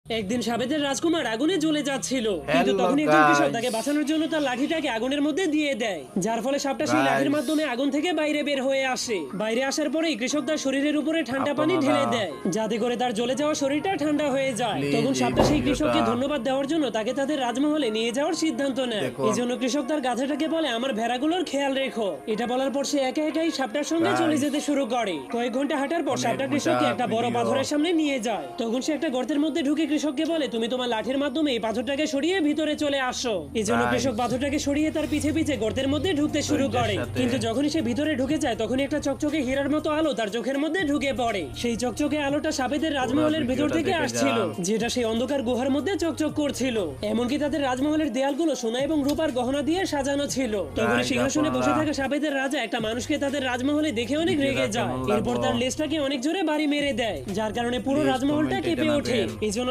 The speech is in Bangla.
একদিন সাবেদের রাজকুমার আগুনে জ্বলে যাচ্ছিল, কিন্তু Hello, তখন একজন কৃষক guys. তাকে বাঁচানোর জন্য তার লাঠিটাকে আগুনের মধ্যে দিয়ে দেয়, যার ফলে সাপটা সেই লাঠির Guys. মাধ্যমে আগুন থেকে বাইরে বের হয়ে আসে। বাইরে আসার পরেই কৃষক তার শরীরের উপরে ঠান্ডা পানি আপনারা ঢেলে দেয়, যাতে করে তার জ্বলে যাওয়া শরীরটা ঠান্ডা হয়ে যায়। Please তখন এই সাপটা সেই কৃষককে ভিডিওটা ধন্যবাদ দেওয়ার জন্য তাকে তাদের রাজমহলে নিয়ে যাওয়ার সিদ্ধান্ত নেয়। দেখুন। এই জন্য কৃষক তার গাধাটাকে বলে, আমার ভেড়াগুলোর খেয়াল রেখো। এটা বলার পর সে একা একাই সাপটার সঙ্গে Guys. চলে যেতে শুরু করে। কয়েক ঘন্টা হাঁটার পর অনেক সাপটা মজা কৃষককে একটা বড় ভিডিও। পাথরের সামনে নিয়ে যায়। তখন সে একটা গর্তের মধ্যে ঢুকে কৃষককে বলে, তুমি তোমার লাঠির মাধ্যমে এই পাথরটাকে সরিয়ে ভিতরে চলে আসো। এই জন্য Guys. কৃষক পাথরটাকে সরিয়ে তার পিছে পিছে গর্তের মধ্যে ঢুকতে শুরু ধৈর্যের করে। সাথে। কিন্তু যখনই সে ভিতরে ঢুকে যায়, তখনই একটা চকচকে হীরার মতো আলো তার চোখের মধ্যে ঢুকে পড়ে। সেই চকচকে আলোটা সাবেদের রাজমহলের ভেতর ভিডিওটা থেকে দেখে আসছিল, যান। যেটা সেই অন্ধকার গুহার মধ্যে চকচক করছিল। এমনকি তাদের রাজমহলের দেয়ালগুলো সোনা এবং রূপার গহনা দিয়ে সাজানো ছিল। তখন Guys, সিংহাসনে বসে আপনারা থাকা সাবেদের রাজা একটা মানুষকে তাদের রাজমহলে দেখে অনেক ভিডিওটা রেগে যায়। কেমন লাগলো? এরপর তার লেজটাকে অনেক জোরে বাড়ি মেরে দেয়, যার কারণে পুরো Please রাজমহলটা comment এ কেঁপে ওঠে। জানাবেন। এই জন্য